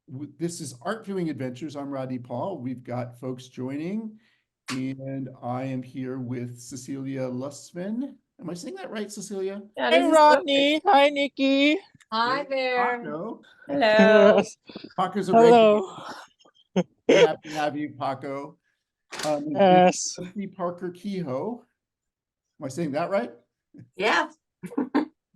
This is Art Viewing Adventures. I'm Rodney Paul. We've got folks joining, and I am here with Cécilia Lusven. Am I saying that right, Cecilia? Yeah, Hi, this is perfect. Rodney. Hi, Nikki. Hi there. Paco. Hello. Yes. Paco's a regular. Hello. We're happy to have you, Paco. And Yes. Bussie Parker Kehoe. Am I saying that right? Yeah.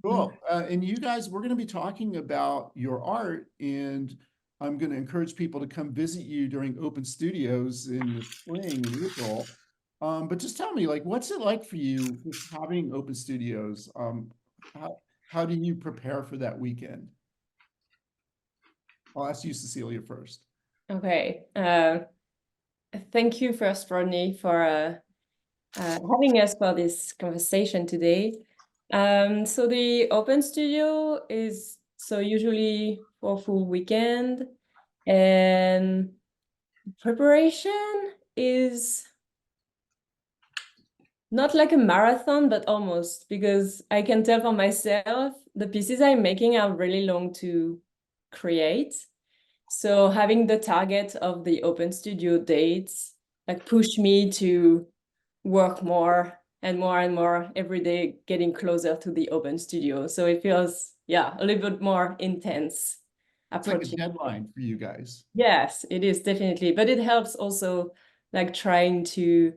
Cool. And you guys, we're going to be talking about your art, and I'm going to encourage people to come visit you during open studios in the spring in April. But just tell me, like, what's it like for you just having open studios? How do you prepare for that weekend? I'll ask you, Cecilia, first. Okay. Thank you first, Rodney, for having us for this conversation today. So the open studio is usually for a full weekend, and preparation is not like a marathon, but almost, because I can tell for myself, the pieces I'm making are really long to create. So having the target of the open studio dates like push me to work more and more and more every day, getting closer to the open studio. So it feels, a little bit more intense It's like a approaching. deadline for you guys. Yes, it is definitely, but it helps also like trying to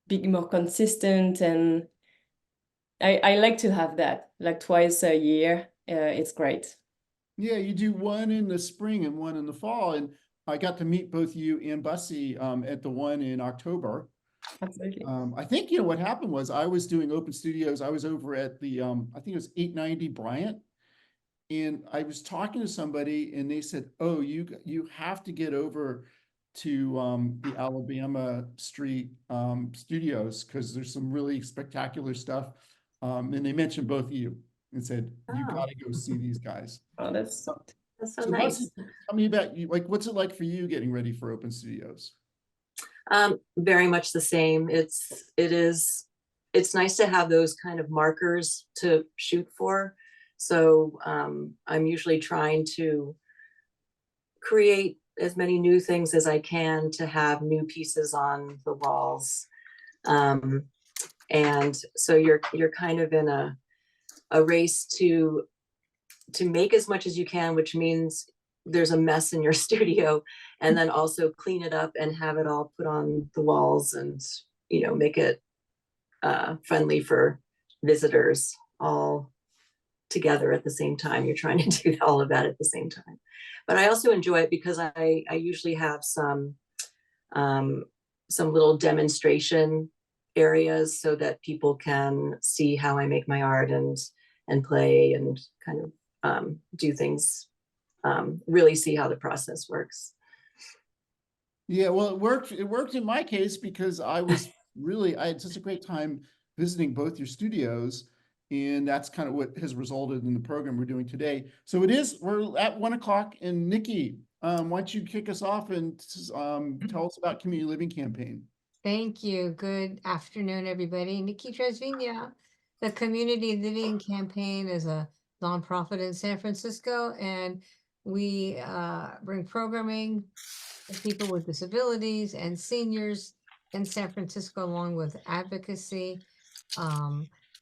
be more consistent, and I like to have that like twice a year. It's great. Yeah, you do one in the spring and one in the fall, and I got to meet both you and Bussie at the one in October. Absolutely. I think, you know, what happened was I was doing open studios. I was over at the, I think it was 890 Bryant. And I was talking to somebody and they said, oh, you have to get over to the Alabama Street studios because there's some really spectacular stuff. And they mentioned both of you and said, you Oh. got to go see these guys. Oh, that's That's so So nice. Bussie, tell me about you. Like, what's it like for you getting ready for open studios? Very much the same. It's nice to have those kind of markers to shoot for. So I'm usually trying to create as many new things as I can to have new pieces on the walls. And so you're kind of in a race to make as much as you can, which means there's a mess in your studio, and then also clean it up and have it all put on the walls and, you know, make it friendly for visitors all together at the same time. You're trying to do all of that at the same time. But I also enjoy it because I usually have some little demonstration areas so that people can see how I make my art and play and kind of do things, really see how the process works. Yeah, well, it worked. It worked in my case because I had such a great time visiting both your studios, and that's kind of what has resulted in the program we're doing today. So we're at 1 o'clock, and Nikki, why don't you kick us off and tell us about Community Living Campaign? Thank you. Good afternoon, everybody. Nikki Tresvigna. The Community Living Campaign is a nonprofit in San Francisco, and we bring programming for people with disabilities and seniors in San Francisco, along with advocacy.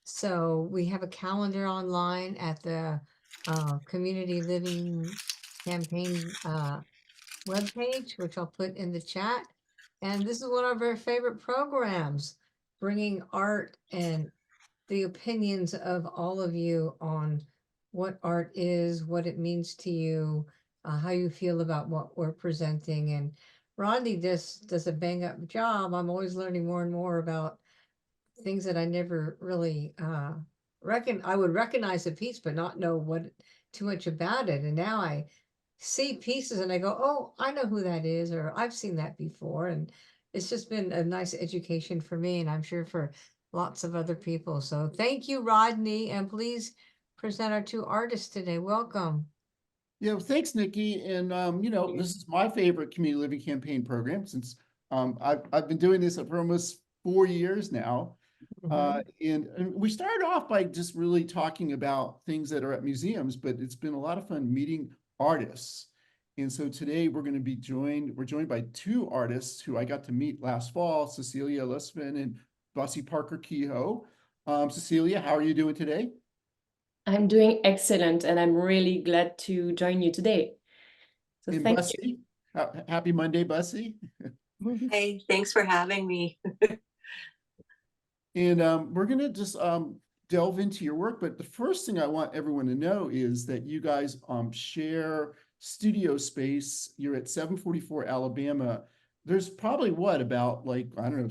So we have a calendar online at the Community Living Campaign webpage, which I'll put in the chat. And this is one of our favorite programs, bringing art and the opinions of all of you on what art is, what it means to you, how you feel about what we're presenting. And Rodney just does a bang up job. I'm always learning more and more about things that I never really I would recognize a piece, but not know too much about it. And now I see pieces and I go, oh, I know who that is, or I've seen that before. And it's just been a nice education for me, and I'm sure for lots of other people. So thank you, Rodney, and please present our two artists today. Welcome. Yeah, well, thanks, Nikki. And you know, this is my favorite community living campaign program since I've been doing this for almost 4 years now. And we started off by just really talking about things that are at museums, but it's been a lot of fun meeting artists. And so today we're joined by two artists who I got to meet last fall, Cécilia Lusven and Bussie Kehoe. Cécilia, how are you doing today? I'm doing excellent, and I'm really glad to join you today. So And thank Bussie, happy Monday, Bussie. you. Hey, thanks for having me. And we're going to just delve into your work. But the first thing I want everyone to know is that you guys share studio space. You're at 744 Alabama. There's probably about like, I don't know,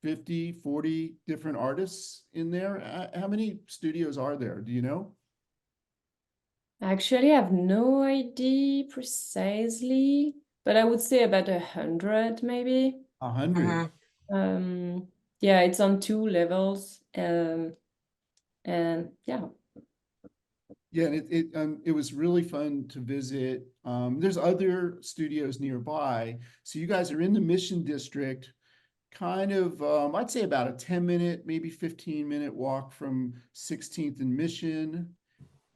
50, 40 different artists in there. How many studios are there? Do you know? Actually, I have no idea precisely, but I would say about 100 maybe. 100. Yeah, it's on 2 levels. And yeah. Yeah, and it was really fun to visit. There's other studios nearby. So you guys are in the Mission District, kind of, I'd say about a 10-minute, maybe 15-minute walk from 16th and Mission.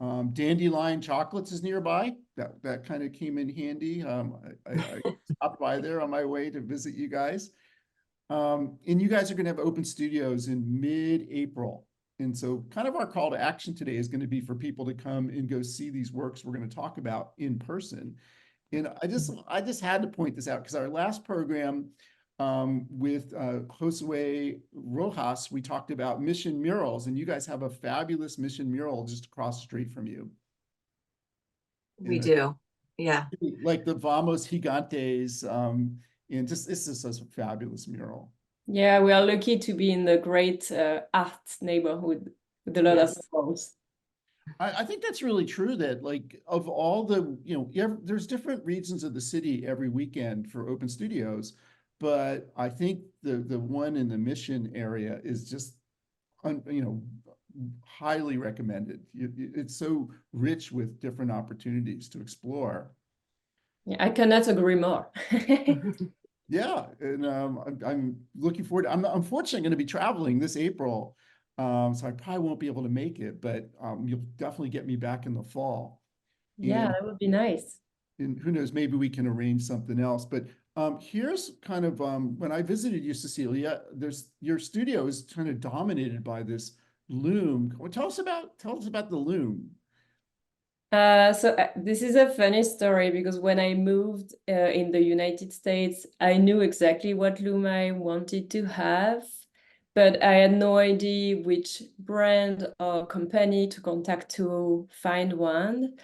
Dandelion Chocolates is nearby. That kind of came in handy. I stopped by there on my way to visit you guys. And you guys are going to have open studios in mid-April. And so kind of our call to action today is going to be for people to come and go see these works we're going to talk about in person. And I just had to point this out because our last program with Josue Rojas, we talked about Mission murals, and you guys have a fabulous Mission mural just across the street from you. We do. Yeah. Like the Vamos Gigantes, and just it's just a fabulous mural. Yeah, we are lucky to be in the great art neighborhood with a lot of murals. I think that's really true that like of all the, there's different regions of the city every weekend for open studios, but I think the one in the Mission area is just, highly recommended. It's so rich with different opportunities to explore. Yeah, I cannot agree more. Yeah, and I'm looking forward. I'm unfortunately going to be traveling this April, so I probably won't be able to make it. But you'll definitely get me back in the fall. Yeah, And, that would be nice. and who knows, maybe we can arrange something else. But here's kind of when I visited you, Cécilia. Your studio is kind of dominated by this loom. Well, tell us about the loom. This is a funny story because when I moved in the United States, I knew exactly what loom I wanted to have, but I had no idea which brand or company to contact to find one.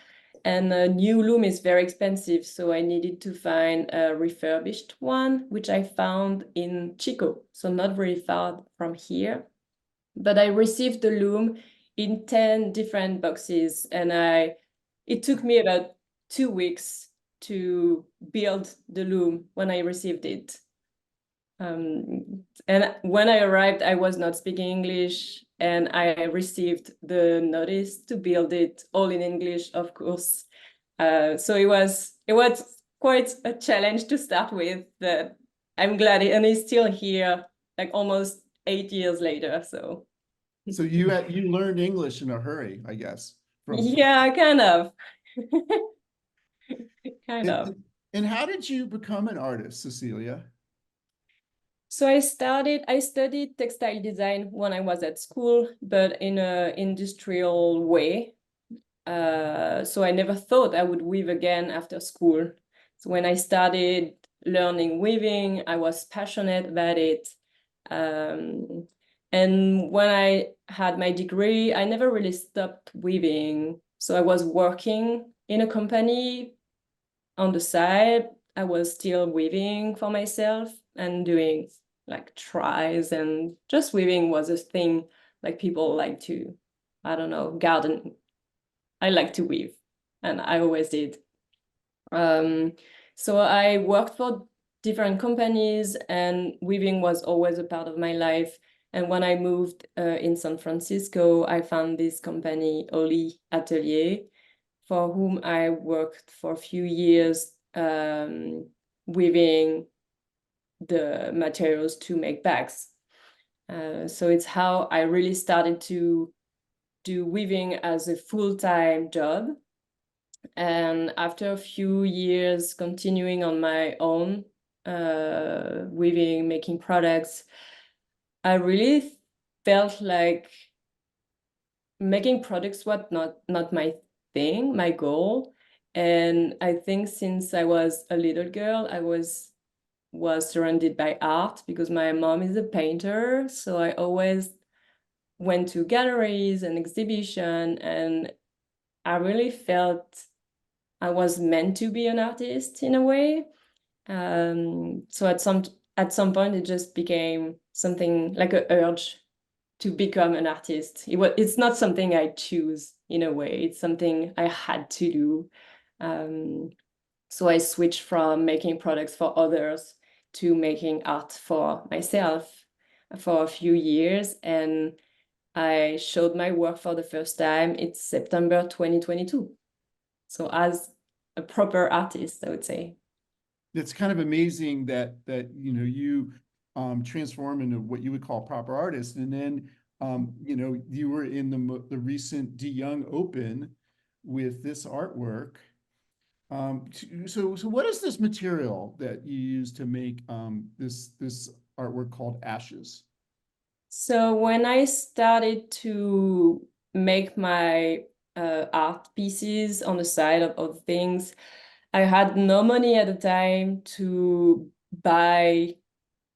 And a new loom is very expensive, so I needed to find a refurbished one, which I found in Chico, so not very far from here. But I received the loom in 10 different boxes, and it took me about 2 weeks to build the loom when I received it. And when I arrived, I was not speaking English, and I received the notice to build it all in English, of course. So it was quite a challenge to start with, but I'm glad it's still here, like almost 8 years later. So You learned English in a hurry, I guess. yeah, kind of. Kind of. And how did you become an artist, Cécilia? So I studied textile design when I was at school, but in an industrial way. So I never thought I would weave again after school. So when I started learning weaving, I was passionate about it. And when I had my degree, I never really stopped weaving. So I was working in a company on the side. I was still weaving for myself and doing like tries, and just weaving was a thing like people like to, I don't know, garden. I like to weave, and I always did. So I worked for different companies, and weaving was always a part of my life. And when I moved in San Francisco, I found this company, Oli Atelier, for whom I worked for a few years, weaving the materials to make bags. So it's how I really started to do weaving as a full-time job. And after a few years continuing on my own, weaving, making products, I really felt like making products was not my thing, my goal. And I think since I was a little girl, I was surrounded by art because my mom is a painter. So I always went to galleries and exhibition, and I really felt I was meant to be an artist in a way. So at some point, it just became something like an urge to become an artist. It's not something I choose in a way. It's something I had to do. So I switched from making products for others to making art for myself for a few years. And I showed my work for the first time. It's September 2022. So as a proper artist, I would say. It's kind of amazing that you know, you transform into what you would call proper artist, and then you know, you were in the recent De Young Open with this artwork. So what is this material that you use to make this artwork called Ashes? So when I started to make my art pieces on the side of other things, I had no money at the time to buy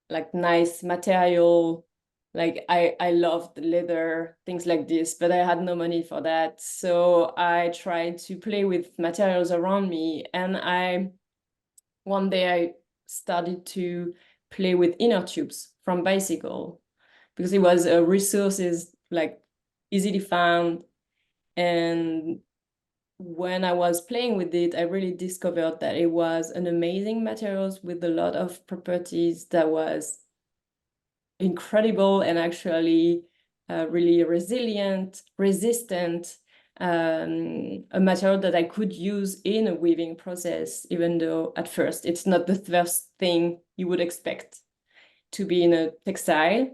like nice material. Like I loved leather, things like this, but I had no money for that. So I tried to play with materials around me, and one day I started to play with inner tubes from bicycle because it was a resources like easily found. And when I was playing with it, I really discovered that it was an amazing materials with a lot of properties that was incredible and actually really resilient, resistant, a material that I could use in a weaving process, even though at first it's not the first thing you would expect to be in a textile.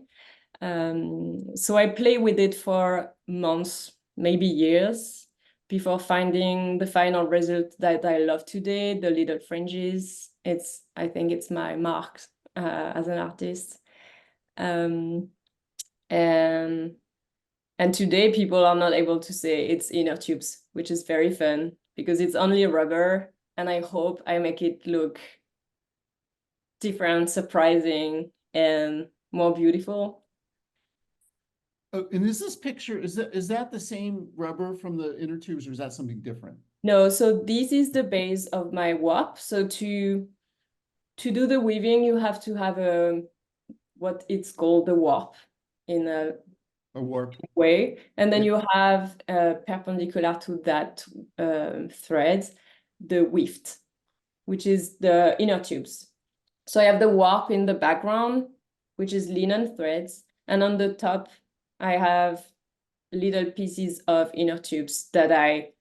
So I play with it for months, maybe years, before finding the final result that I love today, the little fringes. I think it's my mark as an artist. And today people are not able to say it's inner tubes, which is very fun because it's only rubber, and I hope I make it look different, surprising, and more beautiful. Oh, and is this picture, is that the same rubber from the inner tubes, or is that something different? No, so this is the base of my warp. So to do the weaving, you have to have what it's called the warp in a warp way, and then you have perpendicular to that thread the weft, which is the inner tubes. So I have the warp in the background, which is linen threads, and on the top I have little pieces of inner tubes that I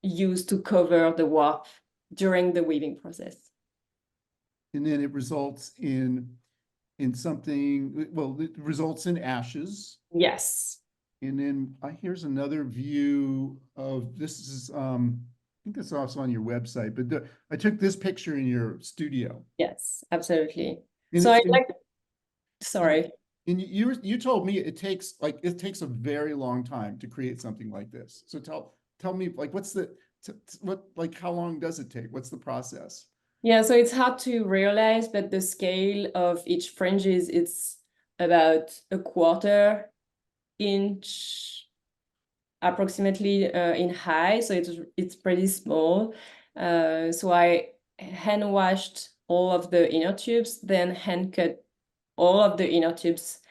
use to cover the warp during the weaving process. And then it results in something, well, it results in ashes. Yes. And then here's another view of this is I think it's also on your website, but I took this picture in your studio. Yes, absolutely. And So I like, sorry. And you told me it takes a very long time to create something like this. So tell me, like, how long does it take? What's the process? Yeah, so it's hard to realize, but the scale of each fringes, it's about a quarter inch approximately in high, so it's pretty small. So I hand washed all of the inner tubes, then hand cut all of the inner tubes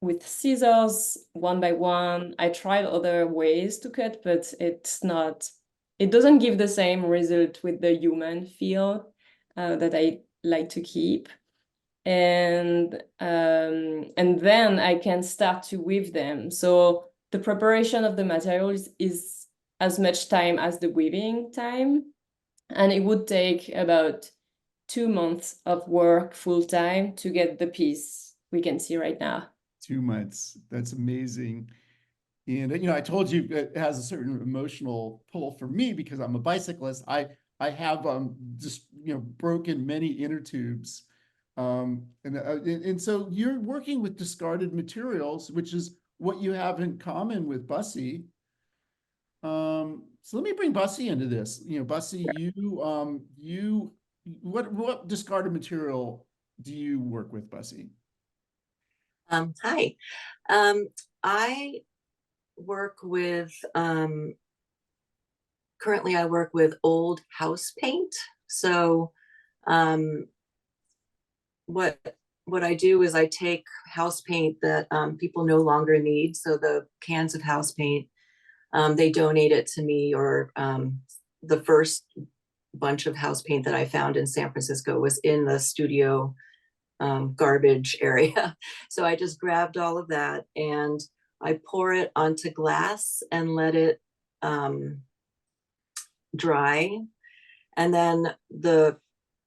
with scissors one by one. I tried other ways to cut, but it doesn't give the same result with the human feel that I like to keep. And then I can start to weave them. So the preparation of the materials is as much time as the weaving time. And it would take about 2 months of work full time to get the piece we can see right now. 2 months. That's amazing. And, I told you it has a certain emotional pull for me because I'm a bicyclist. I have, just, broken many inner tubes. And so you're working with discarded materials, which is what you have in common with Bussie. So let me bring Bussie into this. Bussie, what discarded material do you work with, Bussie? Hi. I work with, currently I work with old house paint. So what I do is I take house paint that people no longer need. So the cans of house paint, they donate it to me, or the first bunch of house paint that I found in San Francisco was in the studio garbage area. So I just grabbed all of that and I pour it onto glass and let it dry. And then the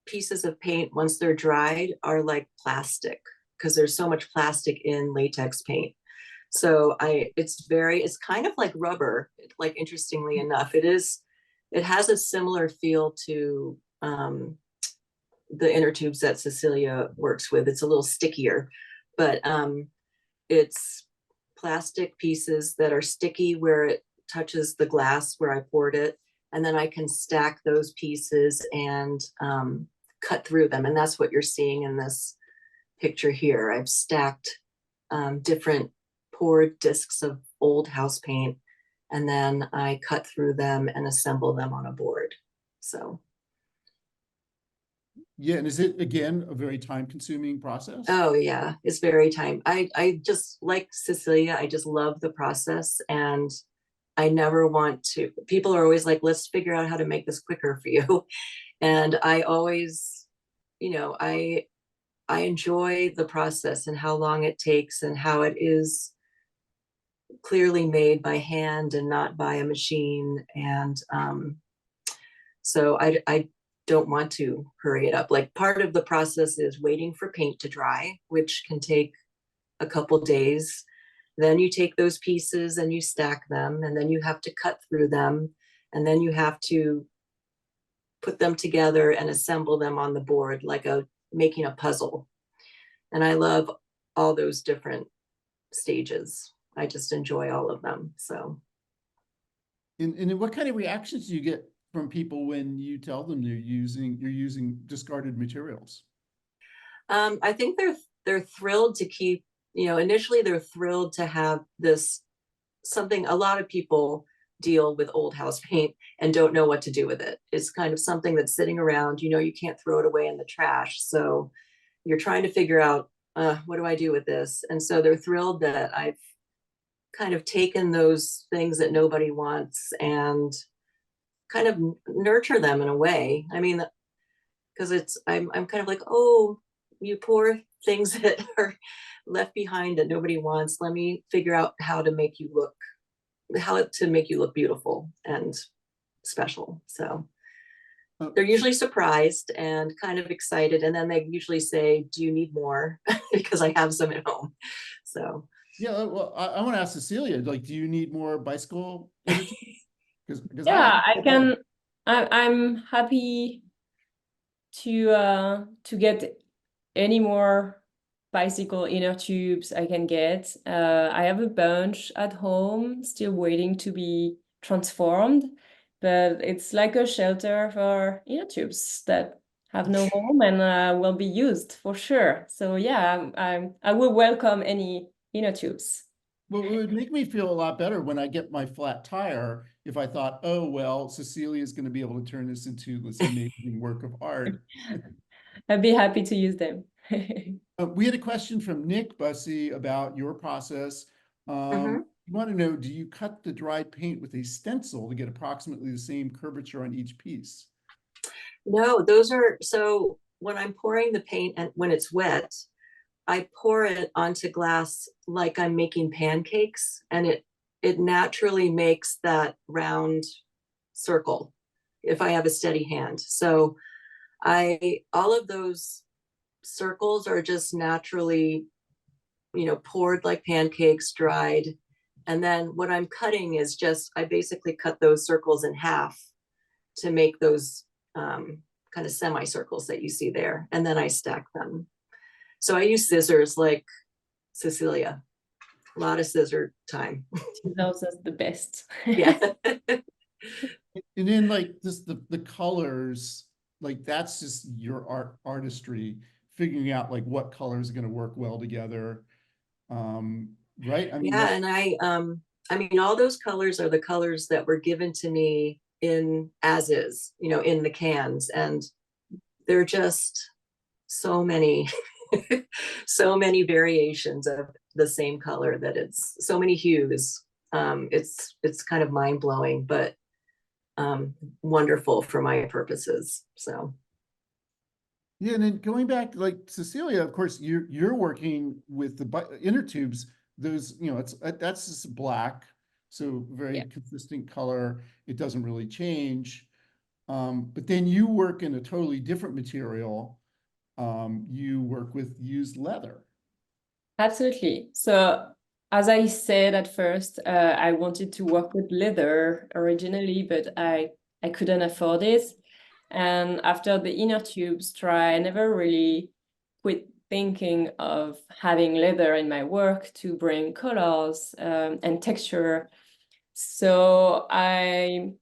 pieces of paint, once they're dried, are like plastic, because there's so much plastic in latex paint. So it's kind of like rubber, like, interestingly enough. It has a similar feel to the inner tubes that Cécilia works with. It's a little stickier, but it's plastic pieces that are sticky where it touches the glass where I poured it. And then I can stack those pieces and cut through them. And that's what you're seeing in this picture here. I've stacked different poured discs of old house paint, and then I cut through them and assemble them on a board. So. Yeah, and is it, again, a very time-consuming process? Oh yeah, it's very time. I just, like Cécilia, I just love the process, and I never want to. People are always like, let's figure out how to make this quicker for you. And I always, I enjoy the process and how long it takes and how it is clearly made by hand and not by a machine. And so I don't want to hurry it up. Like, part of the process is waiting for paint to dry, which can take a couple days. Then you take those pieces and you stack them, and then you have to cut through them, and then you have to put them together and assemble them on the board, like making a puzzle. And I love all those different stages. I just enjoy all of them. So. And what kind of reactions do you get from people when you tell them you're using discarded materials? I think they're thrilled to keep, initially they're thrilled to have this, something. A lot of people deal with old house paint and don't know what to do with it. It's kind of something that's sitting around, you can't throw it away in the trash. So you're trying to figure out, what do I do with this? And so they're thrilled that I've kind of taken those things that nobody wants and kind of nurture them in a way. I mean, because I'm kind of like, oh, you poor things that are left behind that nobody wants. Let me figure out how to make you look beautiful and special. So they're usually surprised and kind of excited, and then they usually say, do you need more? Because I have some at home. So yeah, well, I want to ask Cécilia, like, do you need more bicycle energy? Because Yeah, I can. I'm happy to get any more bicycle inner tubes I can get. I have a bunch at home still waiting to be transformed, but it's like a shelter for inner tubes that have no home and will be used for sure. So yeah, I will welcome any inner tubes. well, it would make me feel a lot better when I get my flat tire if I thought, oh, well, Cécilia is going to be able to turn this into this amazing work of art. I'd be happy to use them. We had a question from Nick Bussie about your process. Mhm. You want to know, do you cut the dried paint with a stencil to get approximately the same curvature on each piece? No, so when I'm pouring the paint and when it's wet, I pour it onto glass like I'm making pancakes, and it naturally makes that round circle if I have a steady hand. So all of those circles are just naturally, poured like pancakes, dried, And then what I'm cutting is just, I basically cut those circles in half to make those kind of semicircles that you see there. And then I stack them. So I use scissors like Cecilia, a lot of scissor time. Those are the best. Yeah. And then like just the colors, like that's just your artistry, figuring out like what colors are going to work well together. Right? I mean, Yeah, and I mean, all those colors are the colors that were given to me in as is, you know, in the cans, and they're just so many, so many variations of the same color that it's so many hues. It's kind of mind blowing, but wonderful for my purposes. So. yeah, and then going back, like Cecilia, of course, you're working with the inner tubes. Those, you know, that's just black, so very Yeah. consistent color. It doesn't really change. But then you work in a totally different material. You work with used leather. Absolutely. So as I said at first, I wanted to work with leather originally, but I couldn't afford it. And after the inner tubes try, I never really quit thinking of having leather in my work to bring colors and texture. So I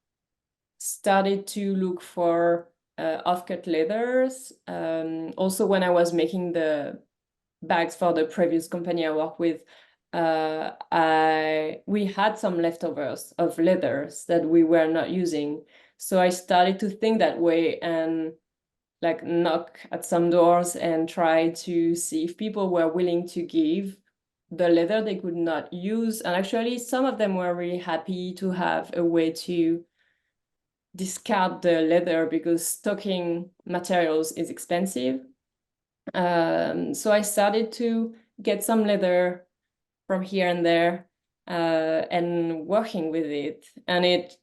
started to look for offcut leathers. Also, when I was making the bags for the previous company I worked with, we had some leftovers of leathers that we were not using. So I started to think that way and like knock at some doors and try to see if people were willing to give the leather they could not use. And actually, some of them were really happy to have a way to discard the leather because stocking materials is expensive. So I started to get some leather from here and there and working with it. And it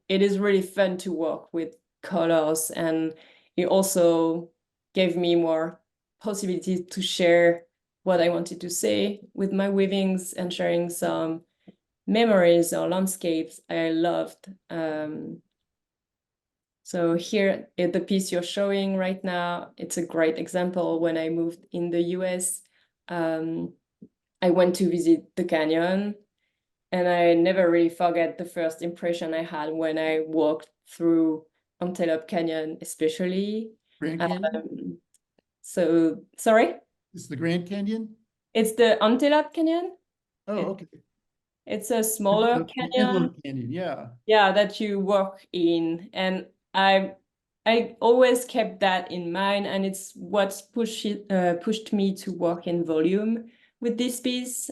is really fun to work with colors, and it also gave me more possibilities to share what I wanted to say with my weavings and sharing some memories or landscapes I loved. So here, the piece you're showing right now, it's a great example. When I moved in the US, I went to visit the canyon, and I never really forget the first impression I had when I walked through Antelope Canyon, especially. Grand Canyon? So, sorry? It's the Grand Canyon? It's the Antelope Canyon. Oh, okay. It's a smaller The canyon. Antelope Canyon, yeah. Yeah, that you walk in. And I always kept that in mind, and it's what's pushed me to work in volume with this piece.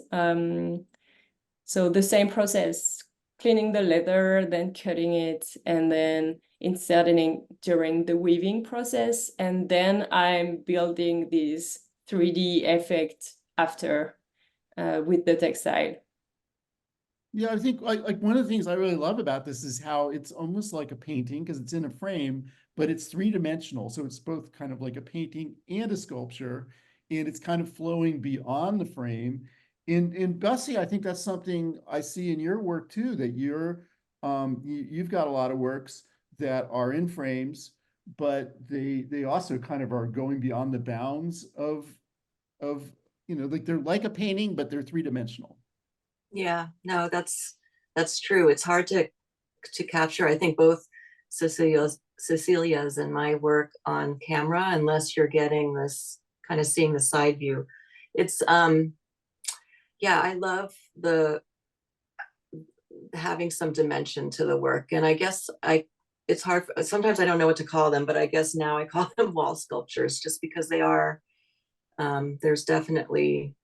So the same process, cleaning the leather, then cutting it, and then inserting during the weaving process. And then I'm building this 3D effect after with the textile. Yeah, I think like one of the things I really love about this is how it's almost like a painting because it's in a frame, but it's three-dimensional. So it's both kind of like a painting and a sculpture, and it's kind of flowing beyond the frame. In Bussie, I think that's something I see in your work too, that you've got a lot of works that are in frames, but they also kind of are going beyond the bounds of like they're like a painting, but they're three-dimensional. Yeah, no, that's true. It's hard to capture. I think both Cecilia's and my work on camera, unless you're getting this kind of seeing the side view. It's yeah, I love the having some dimension to the work. And I guess it's hard, sometimes I don't know what to call them, but I guess now I call them wall sculptures just because they are, there's definitely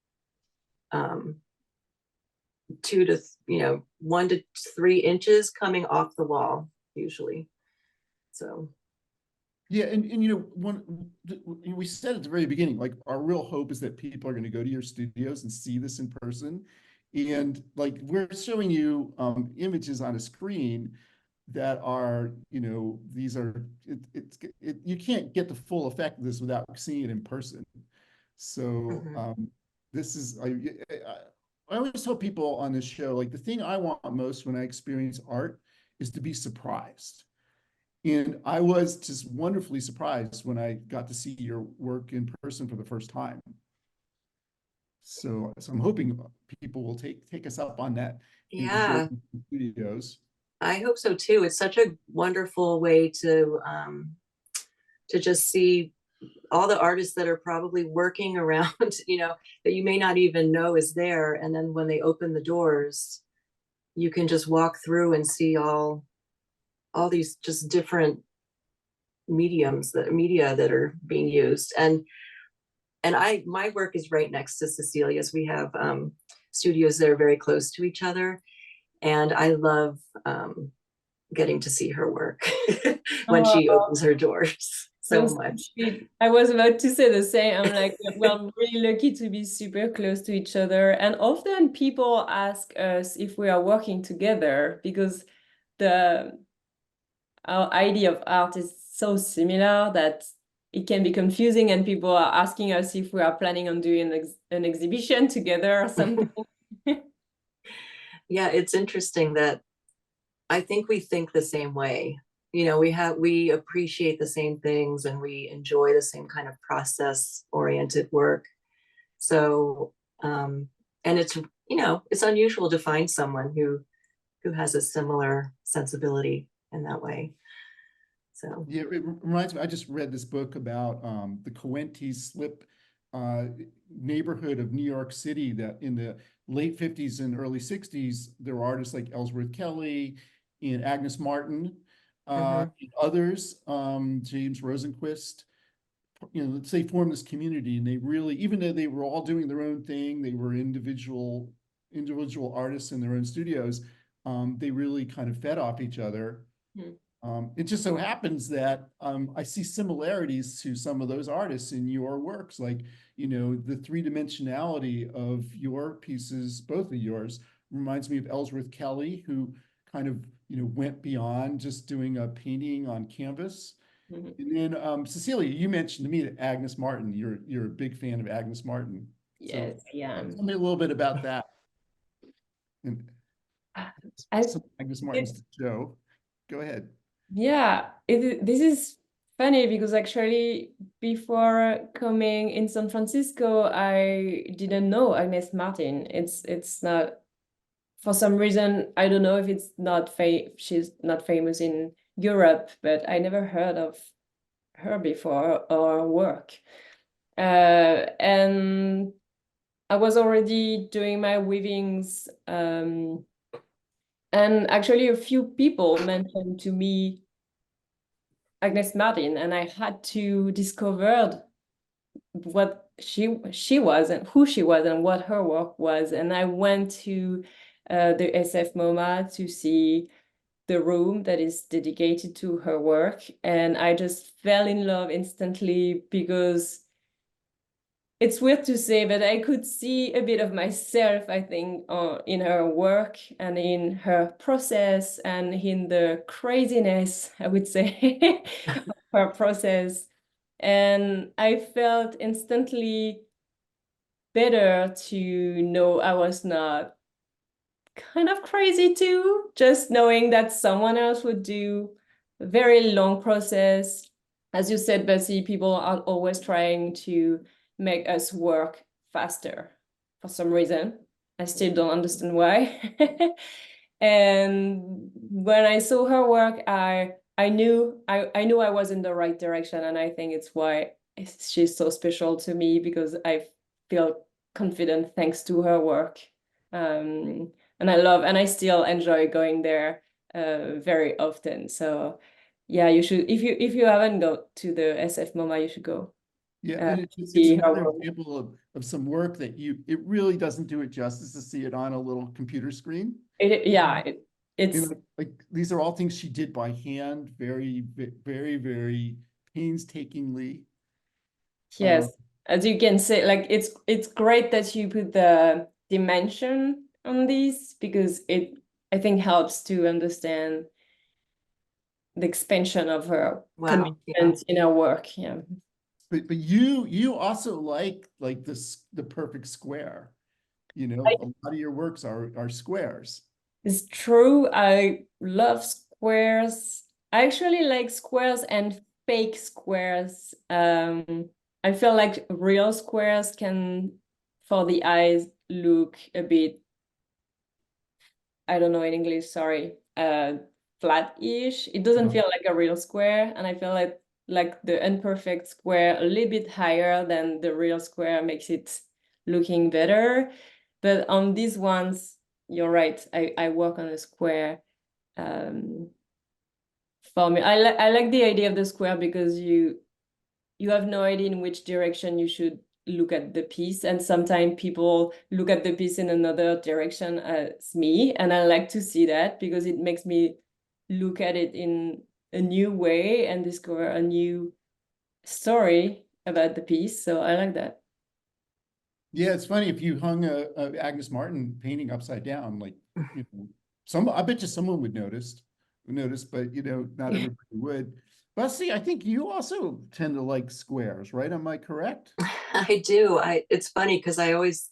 1 to 3 inches coming off the wall usually. So Yeah, and we said at the very beginning, like our real hope is that people are going to go to your studios and see this in person. And like we're showing you images on a screen that are, these are you can't get the full effect of this without seeing it in person. So mhm. this is I always tell people on this show, like the thing I want most when I experience art is to be surprised. And I was just wonderfully surprised when I got to see your work in person for the first time. So I'm hoping people will take us up on that in Yeah, studios. I hope so too. It's such a wonderful way to just see all the artists that are probably working around, that you may not even know is there. And then when they open the doors, you can just walk through and see all these just different media that are being used. And my work is right next to Cecilia's. We have studios that are very close to each other. And I love getting to see her work when she opens her doors so That's much. sweet. I was about to say the same. I'm like, we're really lucky to be super close to each other. And often people ask us if we are working together because our idea of art is so similar that it can be confusing, and people are asking us if we are planning on doing an exhibition together or something. Yeah, it's interesting that I think we think the same way. We appreciate the same things and we enjoy the same kind of process oriented work. So, and it's unusual to find someone who has a similar sensibility in that way. So Yeah, it reminds me, I just read this book about the Coente slip neighborhood of New York City, that in the late 50s and early 60s, there were artists like Ellsworth Kelly and Agnes Martin, and others, James Rosenquist, they formed this community, and they really, even though they were all doing their own thing, they were individual artists in their own studios, they really kind of fed off each other. It just so happens that I see similarities to some of those artists in your works, like, the three-dimensionality of your pieces, both of yours, reminds me of Ellsworth Kelly, who kind of, went beyond just doing a painting on canvas. And then Cecilia, you mentioned to me that Agnes Martin, you're a big fan of Agnes Martin. Yes, yeah. Tell me a little bit about that. And Agnes Martin's show. Go ahead. Yeah, this is funny because actually before coming in San Francisco, I didn't know Agnes Martin. It's not, for some reason, I don't know if it's not she's not famous in Europe, but I never heard of her before or work. And I was already doing my weavings, and actually a few people mentioned to me Agnes Martin, and I had to discover what she was and who she was and what her work was. And I went to the SF MoMA to see the room that is dedicated to her work, and I just fell in love instantly because it's weird to say, but I could see a bit of myself, I think, in her work and in her process and in the craziness, I would say, of her process. And I felt instantly better to know I was not kind of crazy too, just knowing that someone else would do a very long process. As you said, Bussie, people are always trying to make us work faster for some reason. I still don't understand why. And when I saw her work, I knew I was in the right direction, and I think it's why she's so special to me, because I feel confident thanks to her work. And I still enjoy going there very often. So yeah, you should, if you haven't gone to the SF MoMA, you should go. Yeah, and it's See her another work. example of some work that it really doesn't do it justice to see it on a little computer screen. It's Like these are all things she did by hand, very, very, very painstakingly. yes, as you can say, like it's great that you put the dimension on this, because it, I think, helps to understand the expansion of her commitment in her work. Yeah. But you also like this the perfect square. You know, a lot of your works are squares. It's true. I love squares. I actually like squares and fake squares. I feel like real squares can, for the eyes, look a bit, I don't know in English, sorry, flat-ish. It doesn't feel like a real square, and I feel like the imperfect square a little bit higher than the real square makes it looking better. But on these ones, you're right. I work on a square. For me, I like the idea of the square because you have no idea in which direction you should look at the piece, and sometimes people look at the piece in another direction as me, and I like to see that because it makes me look at it in a new way and discover a new story about the piece. So I like that. Yeah, it's funny if you hung a Agnes Martin painting upside down, like, you know, I bet you someone would notice, but you know, not Yeah. everybody would. Bussie, I think you also tend to like squares, right? Am I correct? I do. It's funny because I always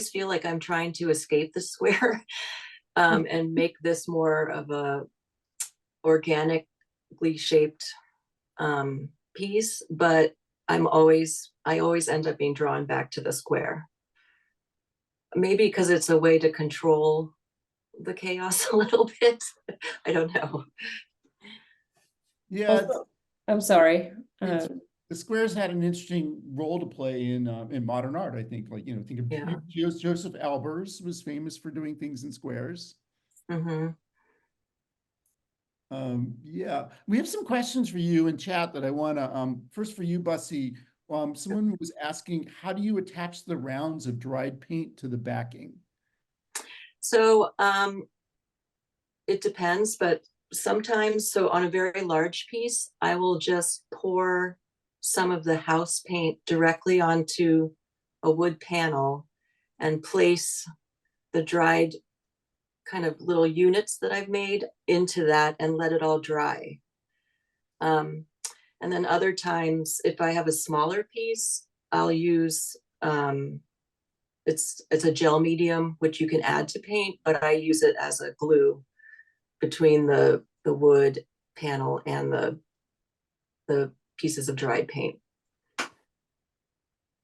feel like I'm trying to escape the square and make this more of a organically shaped piece, but I always end up being drawn back to the square. Maybe because it's a way to control the chaos a little bit. I don't know. Yeah, Also, I'm sorry. it's- the squares had an interesting role to play in modern art, I think. Like, you know, think of Yeah. Joseph Albers was famous for doing things in squares. Mm-hmm. Yeah, we have some questions for you in chat that I want to, first for you, Bussie. Someone was asking, how do you attach the rounds of dried paint to the backing? So it depends, but sometimes, so on a very large piece, I will just pour some of the house paint directly onto a wood panel and place the dried kind of little units that I've made into that and let it all dry. And then other times, if I have a smaller piece, I'll use, it's a gel medium, which you can add to paint, but I use it as a glue between the wood panel and the pieces of dried paint.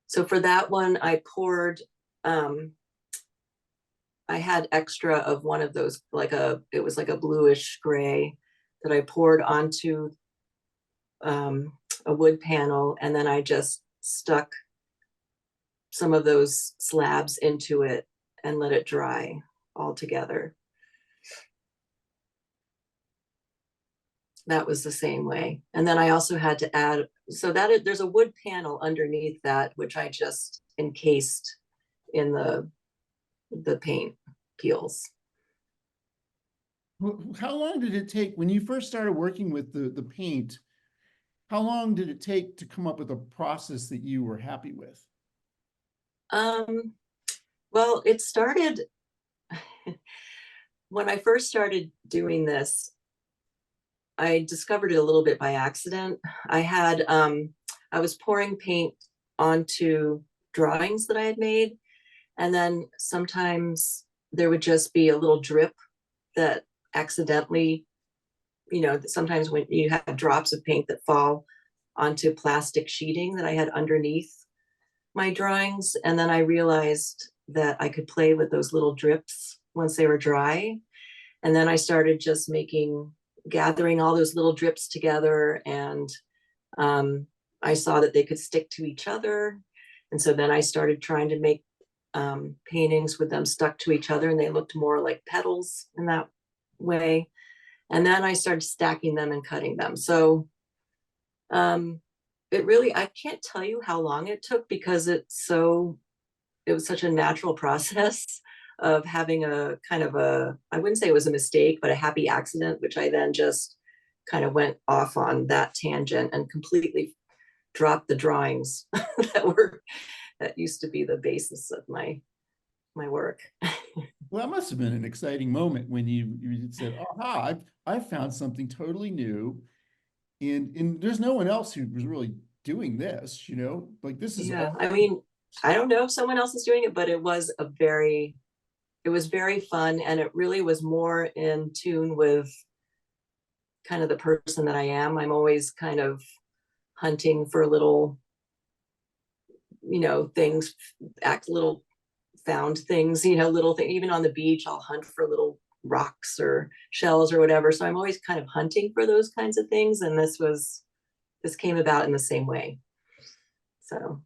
So for that one, I poured, I had extra of one of those, it was like a bluish gray that I poured onto a wood panel, and then I just stuck some of those slabs into it and let it dry all together. That was the same way. And then I also had to add, so that there's a wood panel underneath that, which I just encased in the paint peels. How long did it take when you first started working with the paint? How long did it take to come up with a process that you were happy with? Well, it started when I first started doing this. I discovered it a little bit by accident. I was pouring paint onto drawings that I had made, and then sometimes there would just be a little drip that accidentally, you know, sometimes when you have drops of paint that fall onto plastic sheeting that I had underneath my drawings. And then I realized that I could play with those little drips once they were dry. And then I started just gathering all those little drips together, and I saw that they could stick to each other. And so then I started trying to make paintings with them stuck to each other, and they looked more like petals in that way. And then I started stacking them and cutting them. So it really, I can't tell you how long it took because it was such a natural process of having a kind of I wouldn't say it was a mistake, but a happy accident, which I then just kind of went off on that tangent and completely dropped the drawings that used to be the basis of my work. Well, that must have been an exciting moment when you said, aha, I've found something totally new. And there's no one else who was really doing this, you know, like this is Yeah, all I mean, I don't know if someone else is doing it, but it was very fun, and it really was more in tune with kind of the person that I am. I'm always kind of hunting for little, things, little found things, little thing. Even on the beach, I'll hunt for little rocks or shells or whatever. So I'm always kind of hunting for those kinds of things. And this came about in the same way. So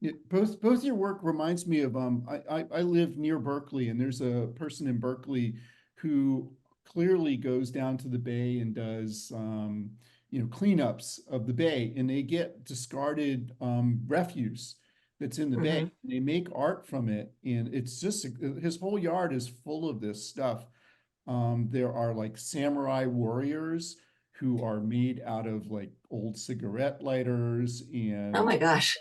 Yeah, both your work reminds me of I live near Berkeley, and there's a person in Berkeley who clearly goes down to the bay and does cleanups of the bay, and they get discarded refuse that's in the bay. They make art from it, and it's just his whole yard is full of this stuff. There are like samurai warriors who are made out of like old cigarette lighters and oh my gosh.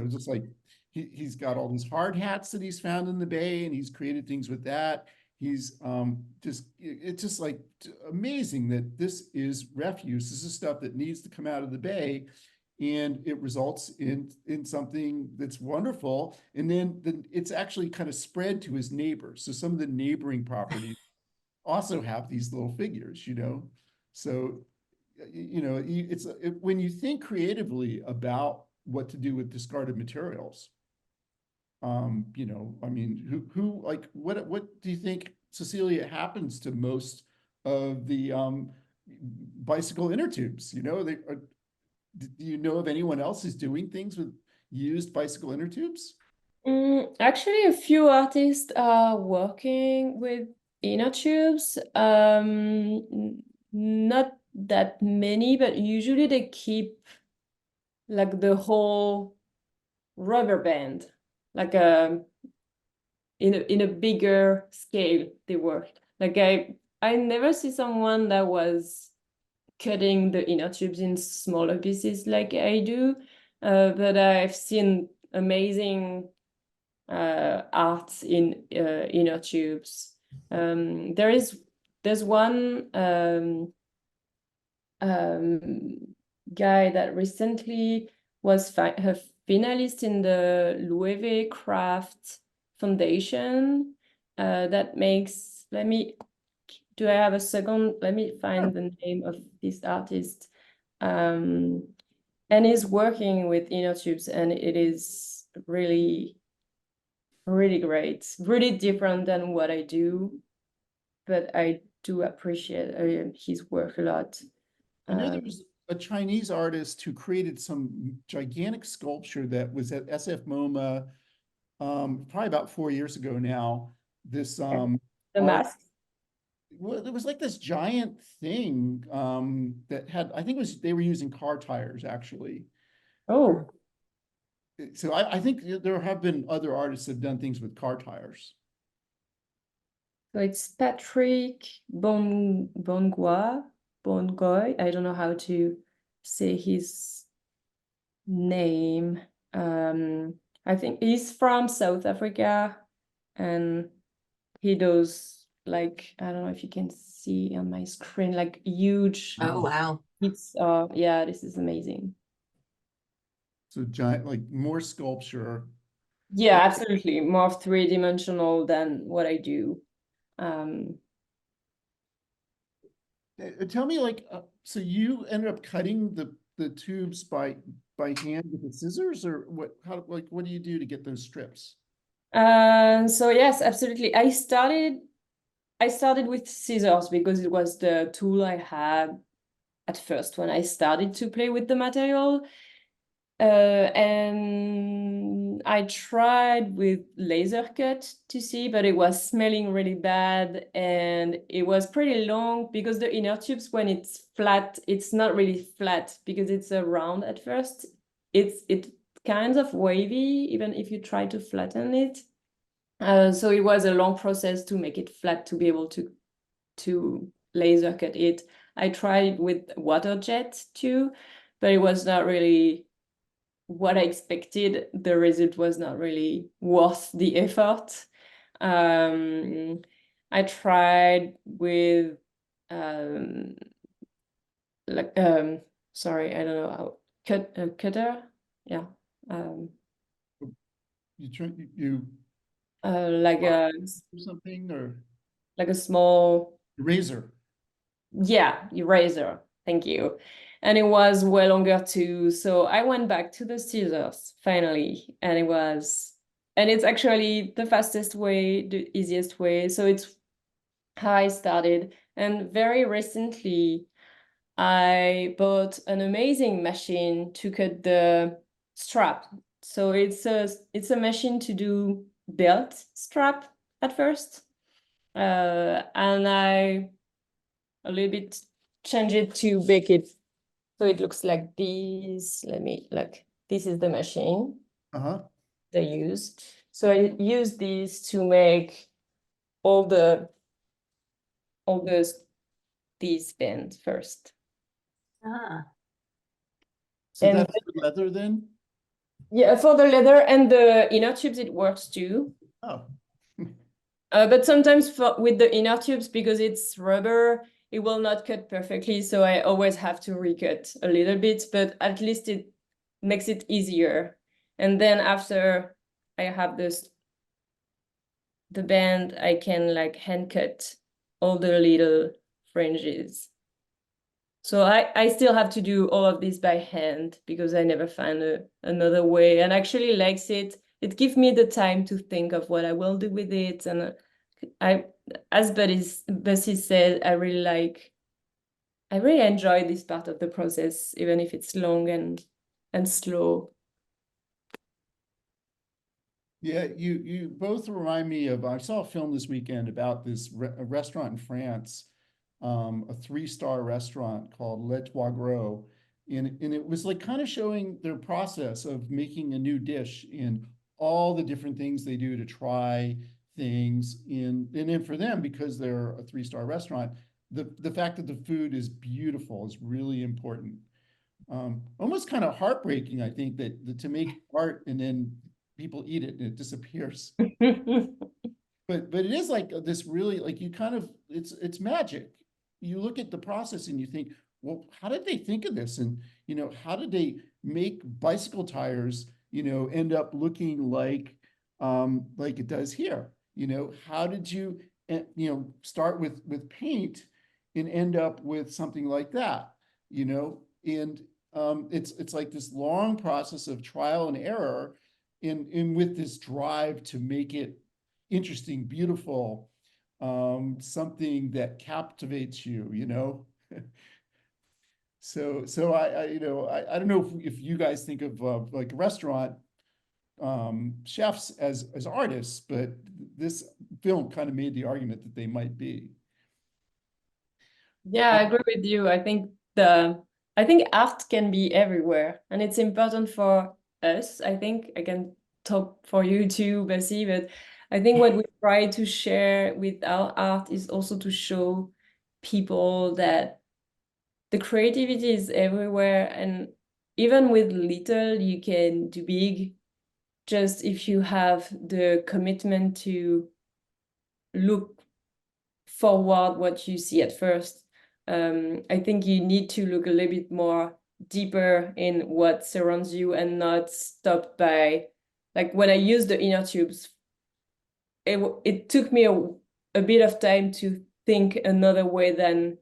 just like he's got all these hard hats that he's found in the bay, and he's created things with that. He's it's just like amazing that this is refuse. This is stuff that needs to come out of the bay, and it results in something that's wonderful. And then it's actually kind of spread to his neighbors. So some of the neighboring properties also have these little figures, So, when you think creatively about what to do with discarded materials, I mean, who like, what do you think, Cecilia, happens to most of the bicycle inner tubes? Do you know of anyone else who's doing things with used bicycle inner tubes? Actually, a few artists are working with inner tubes. Not that many, but usually they keep like the whole rubber band, like in a bigger scale they work. Like I never see someone that was cutting the inner tubes in smaller pieces like I do, but I've seen amazing art in inner tubes. There's one guy that recently was a finalist in the Louvet Craft Foundation that makes, do I have a second? Let me find the name of this artist. And he's working with inner tubes, and it is really, really great, really different than what I do, but I do appreciate his work a lot. I know there was a Chinese artist who created some gigantic sculpture that was at SF MoMA probably about 4 years ago now. This the art, mask. well, it was like this giant thing that had, I think they were using car tires actually. Oh, So I think there have been other artists that have done things with car tires. so it's Patrick Bongoy. I don't know how to say his name. I think he's from South Africa, and he does, like, I don't know if you can see on my screen, like huge. Oh, wow. It's yeah, this is amazing. So giant, like more sculpture. Yeah, absolutely. More three-dimensional than what I do. Tell me, like, so you ended up cutting the tubes by hand with the scissors, or what? How, like, what do you do to get those strips? So yes, absolutely. I started with scissors because it was the tool I had at first when I started to play with the material. And I tried with laser cut to see, but it was smelling really bad, and it was pretty long because the inner tubes, when it's flat, it's not really flat because it's a round at first. It's kind of wavy even if you try to flatten it. So it was a long process to make it flat to be able to laser cut it. I tried with water jet too, but it was not really what I expected. The result was not really worth the effort. I tried with sorry, I don't know how, cutter. Yeah. You like a do something or like a small, razor. yeah, eraser. Thank you. And it was way longer too. So I went back to the scissors finally, and it's actually the fastest way, the easiest way. So it's how I started. And very recently, I bought an amazing machine to cut the strap. So it's a machine to do belt strap at first. And I a little bit change it to make it so it looks like this. Let me look. This is the machine Uh-huh. they use. So I use this to make all the these bands first. Ah, So And that's the leather then? yeah, for the leather and the inner tubes, it works too. Oh, But sometimes with the inner tubes, because it's rubber, it will not cut perfectly. So I always have to recut a little bit, but at least it makes it easier. And then after I have the band, I can like hand cut all the little fringes. So I still have to do all of this by hand because I never find another way, and actually likes it. It gives me the time to think of what I will do with it. And I, as Bussie said, I really enjoy this part of the process, even if it's long and slow. yeah, you both remind me of, I saw a film this weekend about this a restaurant in France, a 3-star restaurant called Le Trois Gros. And it was like kind of showing their process of making a new dish and all the different things they do to try things and then for them, because they're a 3-star restaurant, the fact that the food is beautiful is really important. Almost kind of heartbreaking, I think, that to make art and then people eat it and it disappears. But it is like this really, like, you kind of, it's magic. You look at the process and you think, well, how did they think of this? And, how did they make bicycle tires, end up looking like it does here? How did you, start with paint and end up with something like that? And it's like this long process of trial and error in with this drive to make it interesting, beautiful, something that captivates you. So I don't know if you guys think of like restaurant chefs as artists, but this film kind of made the argument that they might be. Yeah, I agree with you. I think art can be everywhere, and it's important for us. I think I can talk for you too, Bessie, but I think what we try to share with our art is also to show people that the creativity is everywhere, and even with little, you can do big, just if you have the commitment to look forward what you see at first. I think you need to look a little bit more deeper in what surrounds you and not stopped by, like when I use the inner tubes, it took me a bit of time to think another way than,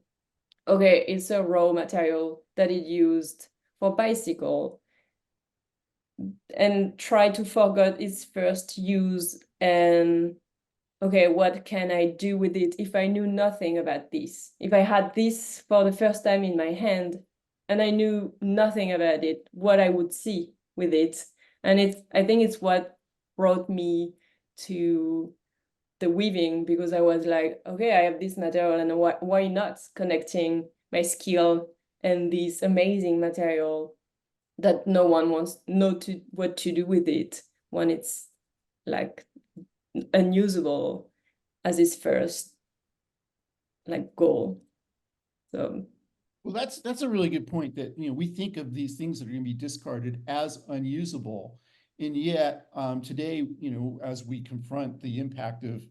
okay, it's a raw material that it used for bicycle, and try to forget its first use and okay, what can I do with it if I knew nothing about this? If I had this for the first time in my hand and I knew nothing about it, what I would see with it. And I think it's what brought me to the weaving, because I was like, okay, I have this material, and why not connecting my skill and this amazing material that no one wants know what to do with it when it's like unusable as his first like goal. So Well, that's a really good point, that we think of these things that are going to be discarded as unusable, and yet today, as we confront the impact of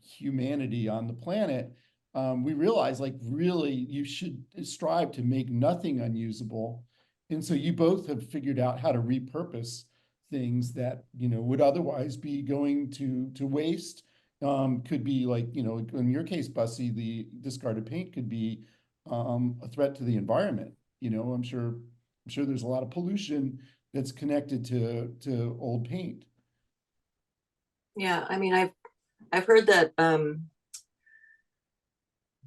humanity on the planet, we realize, like, really you should strive to make nothing unusable. And so you both have figured out how to repurpose things that, would otherwise be going to waste. Could be like, in your case, Bussie, the discarded paint could be a threat to the environment. I'm sure there's a lot of pollution that's connected to old paint. Yeah, I mean, I've heard that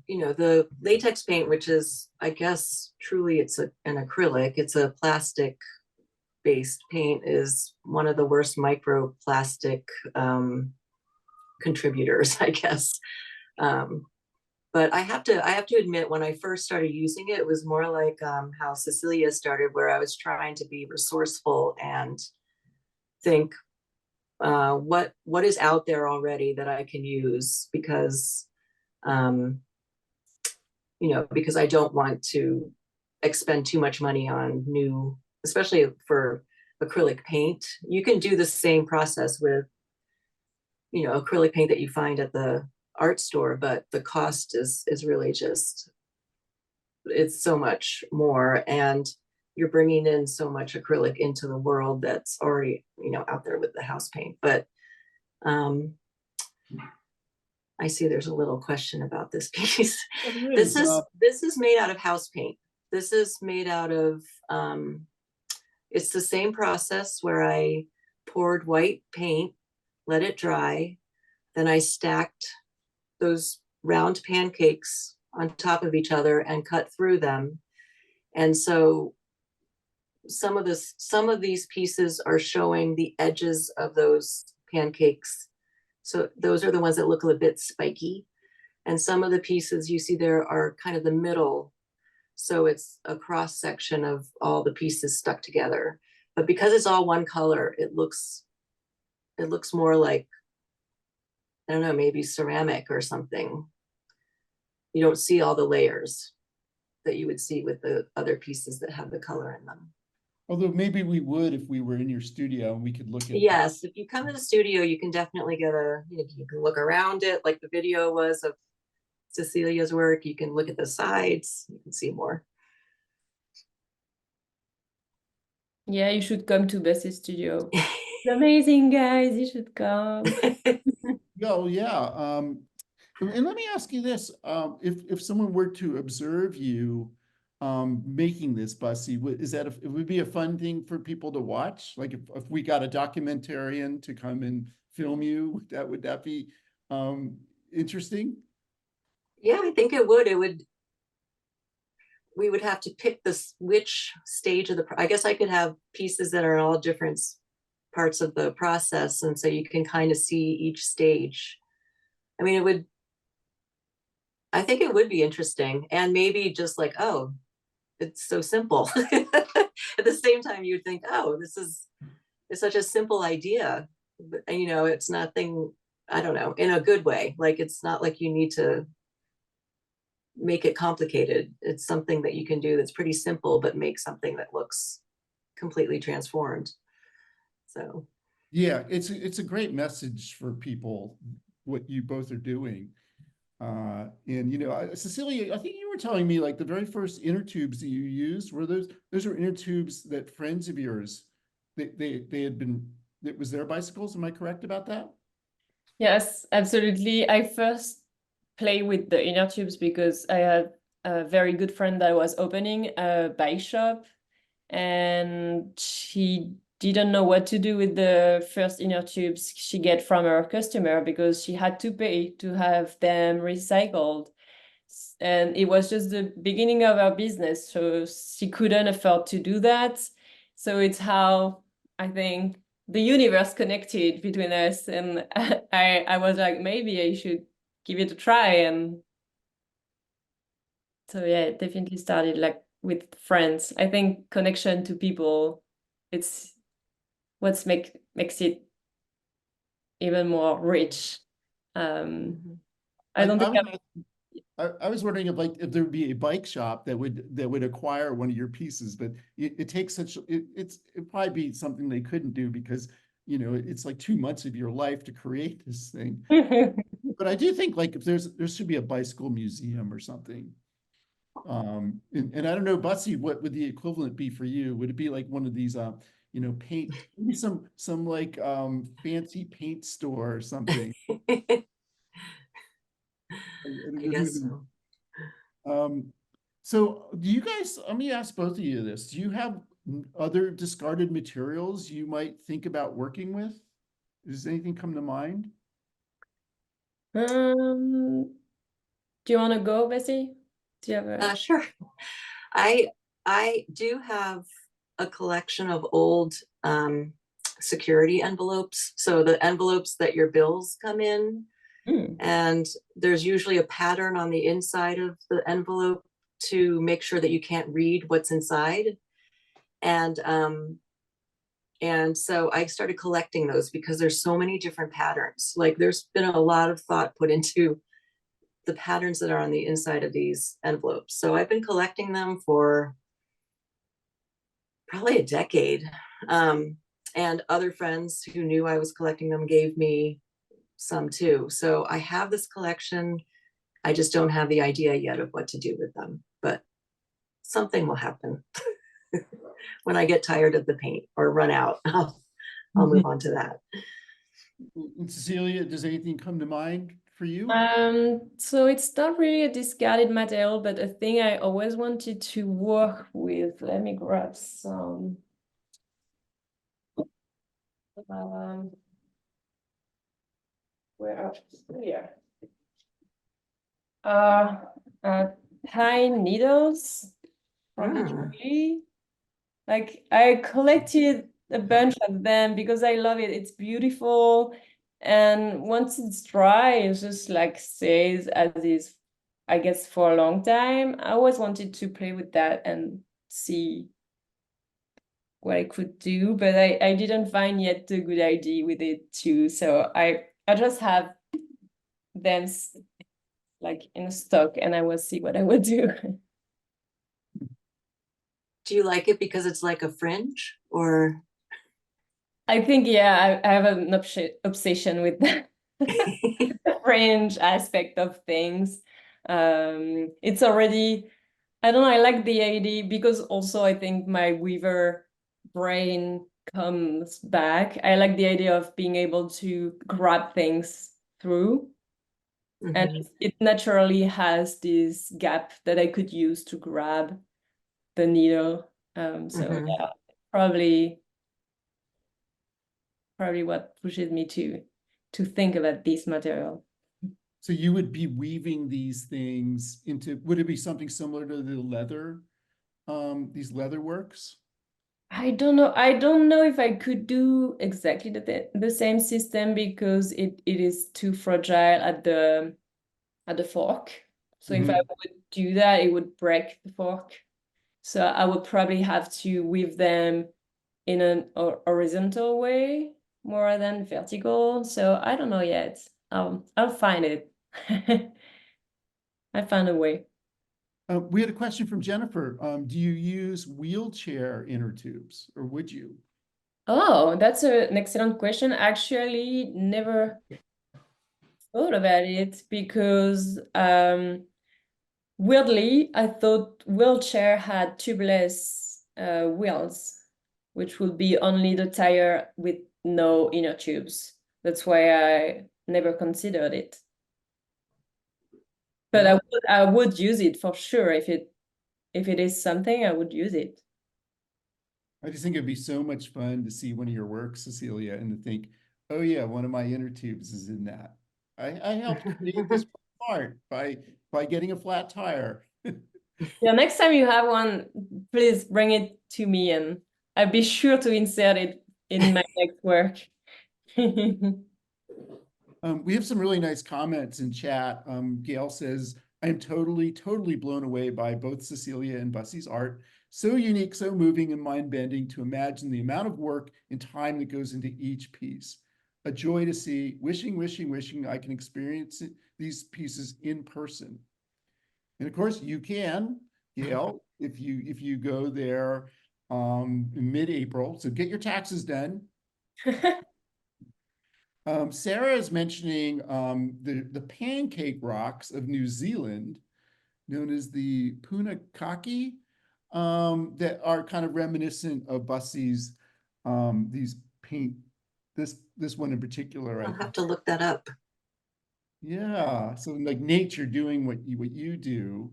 the latex paint, which is, I guess, truly it's an acrylic, it's a plastic based paint, is one of the worst microplastic contributors, I guess. But I have to admit, when I first started using it, it was more like how Cecilia started, where I was trying to be resourceful and think what is out there already that I can use, because because I don't want to expend too much money on new, especially for acrylic paint. You can do the same process with acrylic paint that you find at the art store, but the cost is really just, it's so much more, and you're bringing in so much acrylic into the world that's already out there with the house paint. But I see there's a little question about this piece. This is made out of house paint. This is made out of it's the same process where I poured white paint, let it dry, then I stacked those round pancakes on top of each other and cut through them. And so some of these pieces are showing the edges of those pancakes. So those are the ones that look a bit spiky. And some of the pieces you see there are kind of the middle. So it's a cross section of all the pieces stuck together. But because it's all one color, it looks more like, I don't know, maybe ceramic or something. You don't see all the layers that you would see with the other pieces that have the color in them. Although maybe we would if we were in your studio and we could look at. Yes, if you come to the studio, you can definitely get you can look around it like the video was of Cecilia's work. You can look at the sides, you can see more. Yeah, you should come to Bussie's studio. It's amazing, guys. You should come. Oh, yeah. And let me ask you this: if someone were to observe you making this, Bussie, it would be a fun thing for people to watch? Like if we got a documentarian to come and film you, would that be interesting? Yeah, I think it would. We would have to pick which stage of I guess I could have pieces that are in all different parts of the process, and so you can kind of see each stage. I mean, I think it would be interesting, and maybe just like, oh, it's so simple. At the same time, you'd think, oh, it's such a simple idea, but it's nothing, I don't know, in a good way. Like, it's not like you need to make it complicated. It's something that you can do that's pretty simple, but make something that looks completely transformed. So yeah, it's a great message for people, what you both are doing. And Cecilia, I think you were telling me like the very first inner tubes that you used were those are inner tubes that friends of yours, they had been, it was their bicycles. Am I correct about that? Yes, absolutely. I first play with the inner tubes because I had a very good friend that was opening a bike shop, and she didn't know what to do with the first inner tubes she get from her customer because she had to pay to have them recycled. And it was just the beginning of our business, so she couldn't afford to do that. So it's how I think the universe connected between us, and I was like, maybe I should give it a try. And so yeah, it definitely started like with friends. I think connection to people, it's what makes it even more rich. I don't think I was wondering if there would be a bike shop that would acquire one of your pieces, but it takes it'd probably be something they couldn't do because it's like 2 months of your life to create this thing. But I do think like if there should be a bicycle museum or something. And I don't know, Bussie, what would the equivalent be for you? Would it be like one of these you know, paint, maybe some like fancy paint store or something. I It doesn't guess even- so. So do you guys, let me ask both of you this. Do you have other discarded materials you might think about working with? Does anything come to mind? Do you want to go, Bessie? Do you have a? Sure. I do have a collection of old security envelopes. So the envelopes that your bills come in, Hmm. and there's usually a pattern on the inside of the envelope to make sure that you can't read what's inside. And so I started collecting those because there's so many different patterns. Like there's been a lot of thought put into the patterns that are on the inside of these envelopes. So I've been collecting them for probably a decade. And other friends who knew I was collecting them gave me some too. So I have this collection. I just don't have the idea yet of what to do with them, but something will happen. When I get tired of the paint or run out, I'll move on to that. And Cecilia, does anything come to mind for you? So it's not really a discarded material, but a thing I always wanted to work with. Let me grab some. Where are here? Pine needles from Italy. Like I collected a bunch of them because I love it. It's beautiful. And once it's dry, it just like stays as is, I guess, for a long time. I always wanted to play with that and see what I could do, but I didn't find yet a good idea with it too. So I just have them like in stock and I will see what I would do. Do you like it because it's like a fringe, or? I think, yeah, I have an obsession with the fringe aspect of things. It's already, I don't know, I like the idea because also I think my weaver brain comes back. I like the idea of being able to grab things through. And it naturally has this gap that I could use to grab the needle. So yeah, probably what pushes me to think about this material. So you would be weaving these things into, would it be something similar to the leather, these leather works? I don't know. I don't know if I could do exactly the same system because it is too fragile at the fork. So if I would do that, it would break the fork. So I would probably have to weave them in an horizontal way more than vertical. So I don't know yet. I'll find it. I found a way. We had a question from Jennifer. Do you use wheelchair inner tubes, or would you? Oh, that's an excellent question. Actually, never thought about it because weirdly, I thought wheelchair had tubeless wheels, which would be only the tire with no inner tubes. That's why I never considered it. But I would use it for sure if it is something, I would use it. I just think it'd be so much fun to see one of your works, Cecilia, and to think, oh yeah, one of my inner tubes is in that. I helped create this part by getting a flat tire. Yeah, next time you have one, please bring it to me and I'll be sure to insert it in my next work. We have some really nice comments in chat. Gail says, I am totally blown away by both Cécilia and Bussie's art. So unique, so moving and mind-bending to imagine the amount of work and time that goes into each piece. A joy to see, wishing I can experience these pieces in person. And of course you can, Gail, if you go there in mid-April. So get your taxes done. Sarah is mentioning the pancake rocks of New Zealand, known as the punakaki, that are kind of reminiscent of Bussie's these paint, this one in particular, I I'll think. have to look that up. Yeah, so like nature doing what you do,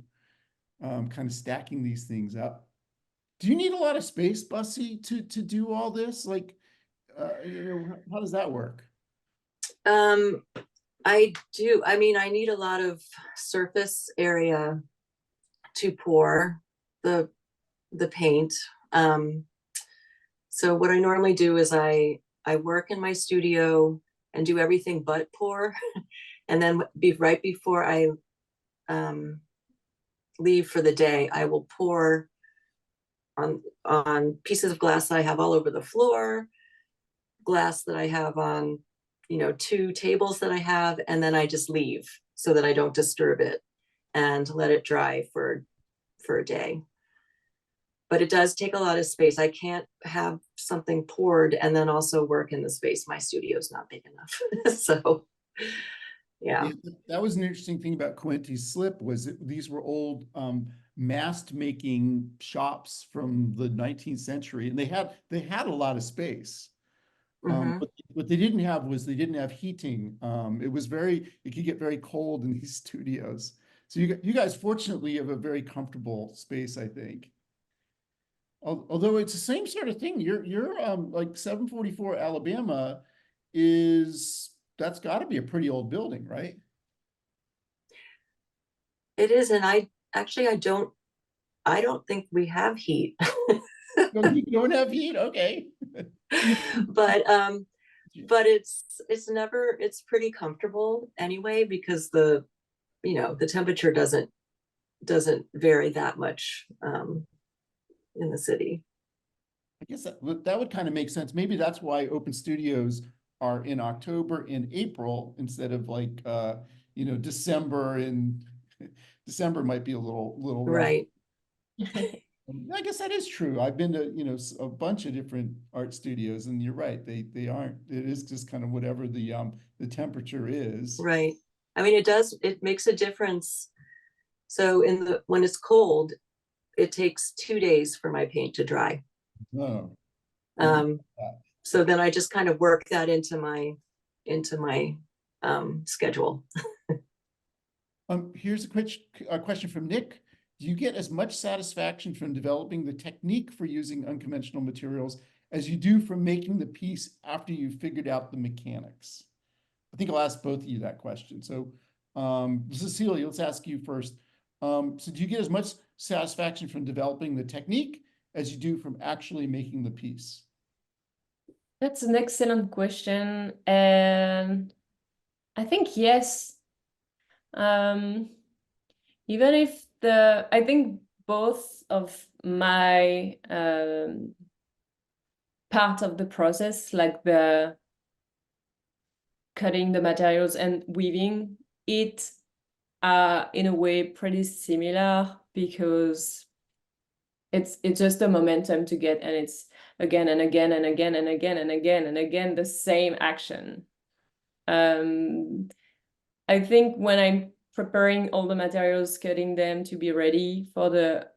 kind of stacking these things up. Do you need a lot of space, Bussie, to do all this? Like, how does that work? I do. I mean, I need a lot of surface area to pour the paint. So what I normally do is I work in my studio and do everything but pour. And then right before I leave for the day, I will pour on pieces of glass that I have all over the floor, glass that I have on, 2 tables that I have, and then I just leave so that I don't disturb it and let it dry for a day. But it does take a lot of space. I can't have something poured and then also work in the space. My studio's not big enough. So yeah. That was an interesting thing about Coente's Slip, was that these were old mast making shops from the 19th century, and they had a lot of space. Mhm. What they didn't have was they didn't have heating. It could get very cold in these studios. So you guys fortunately have a very comfortable space, I think. Although it's the same sort of thing. You're like 744 Alabama that's got to be a pretty old building, right? It is, and I don't think we have heat. No, you don't have heat, okay. But it's pretty comfortable anyway, because the temperature doesn't vary that much in the city. I guess that would kind of make sense. Maybe that's why open studios are in October and April instead of like December, and December might be a little rough. Right. I guess that is true. I've been to, a bunch of different art studios, and you're right. They aren't, it is just kind of whatever the temperature is. Right. I mean, it makes a difference. So when it's cold, it takes 2 days for my paint to dry. Oh. So then I just kind of work that into my schedule. Here's a question from Nick. Do you get as much satisfaction from developing the technique for using unconventional materials as you do from making the piece after you've figured out the mechanics? I think I'll ask both of you that question. So, Cecilia, let's ask you first. So do you get as much satisfaction from developing the technique as you do from actually making the piece? That's an excellent question. And I think yes. Even if I think both of my part of the process, like the cutting the materials and weaving it, are in a way pretty similar, because it's just a momentum to get, and it's again and again and again and again and again and again the same action. I think when I'm preparing all the materials, cutting them to be ready for the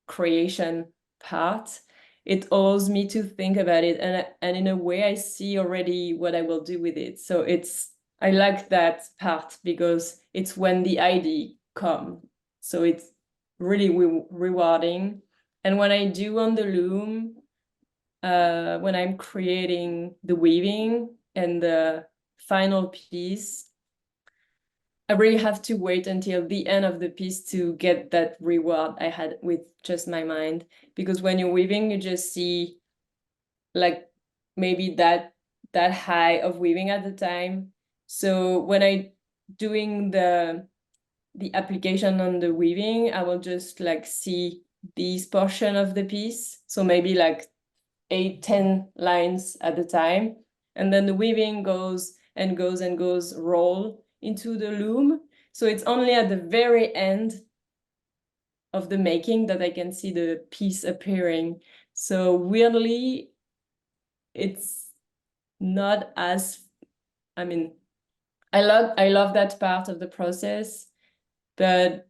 creation part, it allows me to think about it, and in a way I see already what I will do with it. So I like that part because it's when the idea comes. So it's really rewarding. And when I do on the loom, when I'm creating the weaving and the final piece, I really have to wait until the end of the piece to get that reward I had with just my mind. Because when you're weaving, you just see like maybe that high of weaving at the time. So when I doing the application on the weaving, I will just like see this portion of the piece. So maybe like 8-10 lines at a time. And then the weaving goes and goes and goes, roll into the loom. So it's only at the very end of the making that I can see the piece appearing. So weirdly, it's not as, I mean, I love that part of the process, but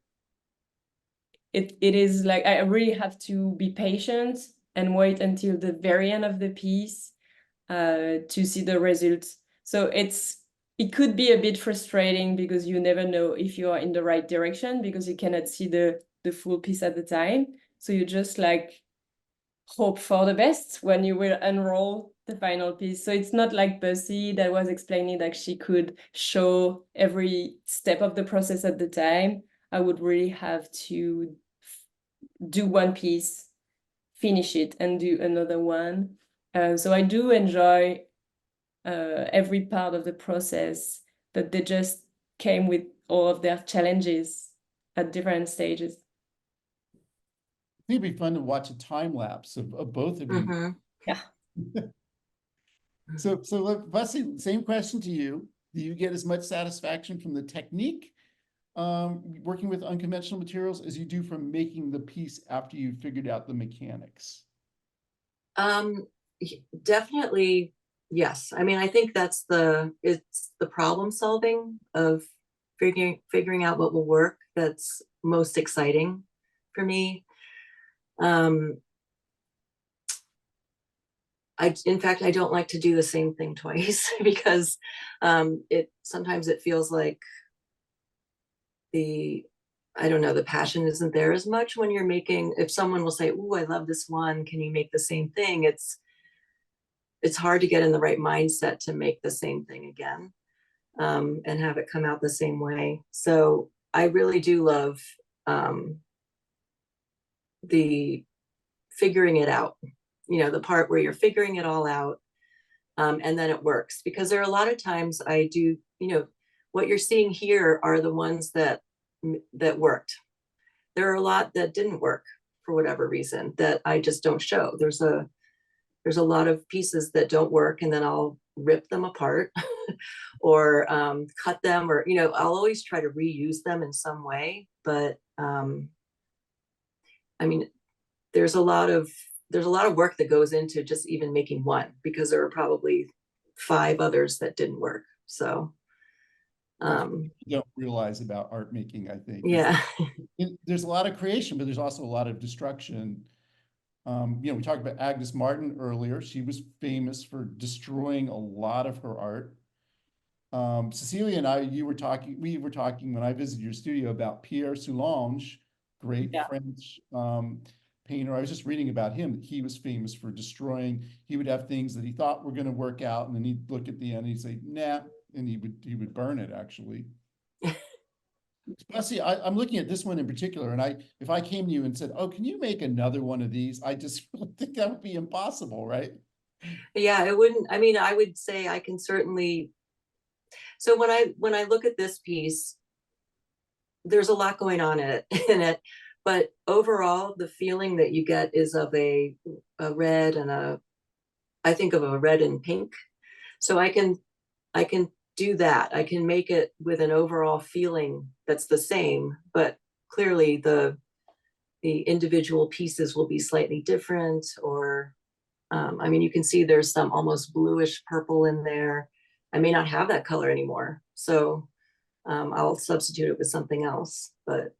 it is like I really have to be patient and wait until the very end of the piece to see the results. So it could be a bit frustrating because you never know if you are in the right direction because you cannot see the full piece at the time. So you just like hope for the best when you will unroll the final piece. So it's not like Bussie that was explaining that she could show every step of the process at the time. I would really have to do one piece, finish it, and do another one. So I do enjoy every part of the process, but they just came with all of their challenges at different stages. I think it'd be fun to watch a time lapse of both of you. Mhm. Yeah. So Bussie, same question to you. Do you get as much satisfaction from the technique, working with unconventional materials, as you do from making the piece after you figured out the mechanics? Definitely, yes. I mean, I think it's the problem solving of figuring out what will work that's most exciting for me. In fact, I don't like to do the same thing twice because sometimes it feels like I don't know, the passion isn't there as much when you're making, if someone will say, "Oh, I love this one, can you make the same thing?" It's hard to get in the right mindset to make the same thing again, and have it come out the same way. So I really do love the figuring it out, the part where you're figuring it all out, and then it works. Because there are a lot of times I do, what you're seeing here are the ones that worked. There are a lot that didn't work for whatever reason that I just don't show. There's a lot of pieces that don't work, and then I'll rip them apart or cut them, or I'll always try to reuse them in some way. But I mean, there's a lot of work that goes into just even making one, because there are probably 5 others that didn't work. So you don't realize about art making, I think. yeah. There's a lot of creation, but there's also a lot of destruction. We talked about Agnes Martin earlier. She was famous for destroying a lot of her art. Cecilia and I, we were talking when I visited your studio about Pierre Soulange, great French painter. I was just reading about him. He was famous for destroying. He would have things that he thought were going to work out, and then he'd look at the end and he'd say, "Nah," and he would burn it, actually. Bussie, I'm looking at this one in particular, and if I came to you and said, "Oh, can you make another one of these?" I just think that would be impossible, right? Yeah, it wouldn't. I mean, I would say I can certainly. So when I look at this piece, there's a lot going on in it, but overall, the feeling that you get is of a red and I think of a red and pink. So I can do that. I can make it with an overall feeling that's the same, but clearly the individual pieces will be slightly different. Or I mean, you can see there's some almost bluish purple in there. I may not have that color anymore, so I'll substitute it with something else. But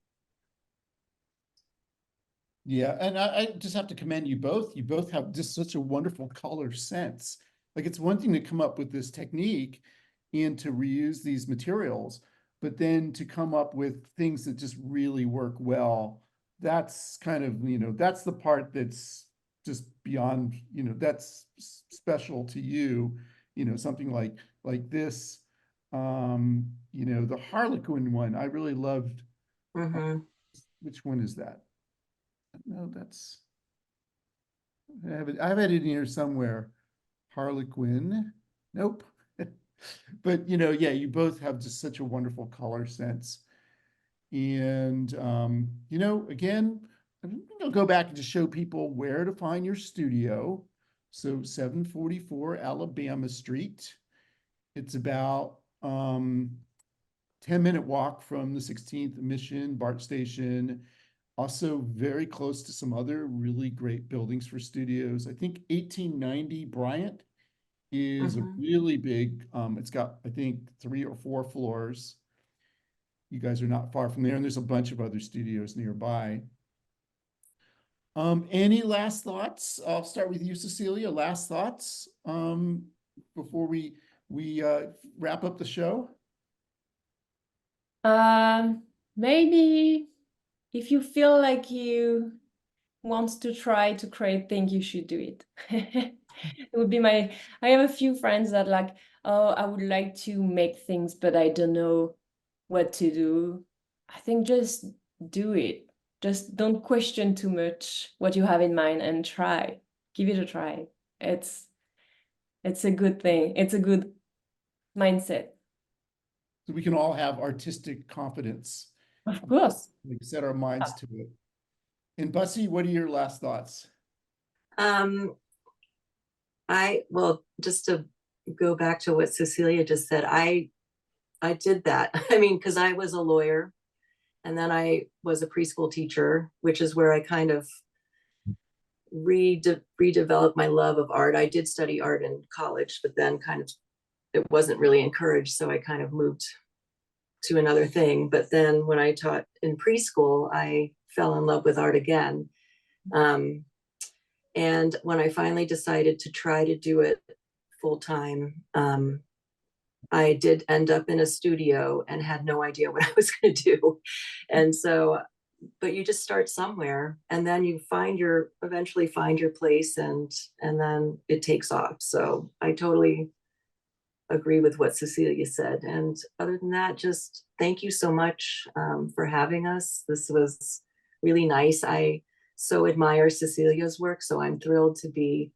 yeah, and I just have to commend you both. You both have just such a wonderful color sense. Like, it's one thing to come up with this technique and to reuse these materials, but then to come up with things that just really work well. That's kind of, that's the part that's just beyond, that's special to you, something like this. The Harlequin one, I really loved. Which one is that? No, I have it in here somewhere. Harlequin. Nope. But yeah, you both have just such a wonderful color sense. And again, I'm gonna go back and just show people where to find your studio. So 744 Alabama Street. It's about 10-minute walk from the 16th Mission BART station. Also very close to some other really great buildings for studios. I think 1890 Bryant is a really big, it's got, I think, 3 or 4 floors. You guys are not far from there, and there's a bunch of other studios nearby. Any last thoughts? I'll start with you, Cecilia. Last thoughts before we wrap up the show. Maybe if you feel like you want to try to create things, you should do it. It would be I have a few friends that like, oh, I would like to make things, but I don't know what to do. I think just do it. Just don't question too much what you have in mind and try. Give it a try. It's a good thing. It's a good mindset. So we can all have artistic confidence. Of course. We set our minds to it. And Bussie, what are your last thoughts? Well, just to go back to what Cecilia just said, I did that. I mean, because I was a lawyer and then I was a preschool teacher, which is where I kind of redeveloped my love of art. I did study art in college, but then kind of it wasn't really encouraged. So I kind of moved to another thing. But then when I taught in preschool, I fell in love with art again. And when I finally decided to try to do it full time, I did end up in a studio and had no idea what I was going to do. And so, but you just start somewhere and then you eventually find your place and then it takes off. So I totally agree with what Cecilia said. And other than that, just thank you so much for having us. This was really nice. I so admire Cecilia's work, so I'm thrilled to be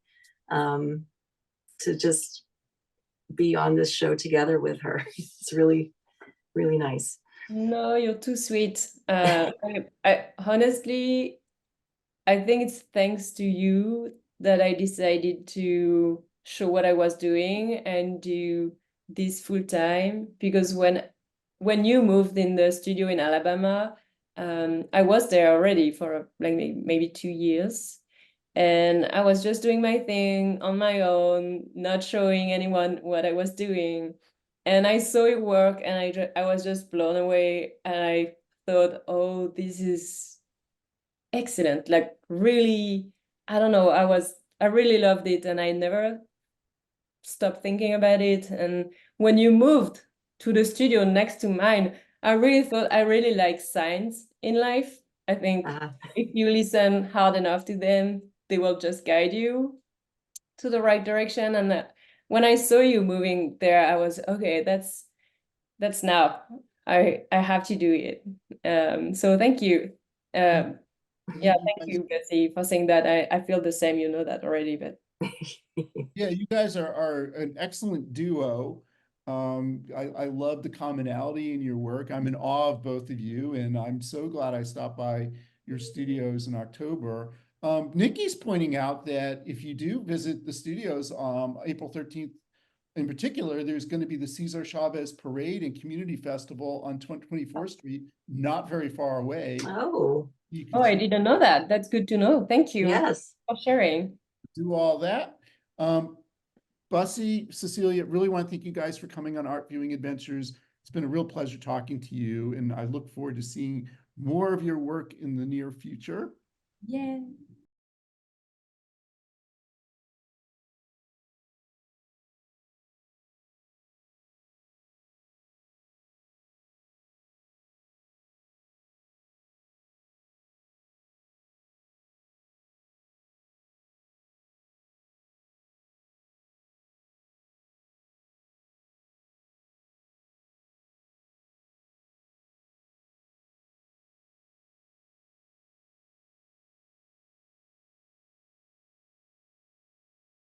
to just be on this show together with her. It's really, really nice. No, you're too sweet. I honestly, I think it's thanks to you that I decided to show what I was doing and do this full time. Because when you moved in the studio in Alabama, I was there already for like maybe 2 years. And I was just doing my thing on my own, not showing anyone what I was doing. And I saw it work and I was just blown away. And I thought, oh, this is excellent. Like really, I don't know, I really loved it and I never stopped thinking about it. And when you moved to the studio next to mine, I really thought I really like signs in life. I think if you listen hard enough to them, they will just guide you to the right direction. And when I saw you moving there, I was, okay, that's now. I have to do it. So thank you. Yeah, thank you, Bussie, for saying that. I feel the same, you know that already, but Yeah, you guys are an excellent duo. I love the commonality in your work. I'm in awe of both of you, and I'm so glad I stopped by your studios in October. Nikki's pointing out that if you do visit the studios, April 13th in particular, there's going to be the Cesar Chavez Parade and Community Festival on 24th Street, not very far away. Oh, I didn't know that. That's good to know. Thank you yes. for sharing. Do all that. Bussie, Cecilia, really want to thank you guys for coming on Art Viewing Adventures. It's been a real pleasure talking to you, and I look forward to seeing more of your work in the near future. Yeah.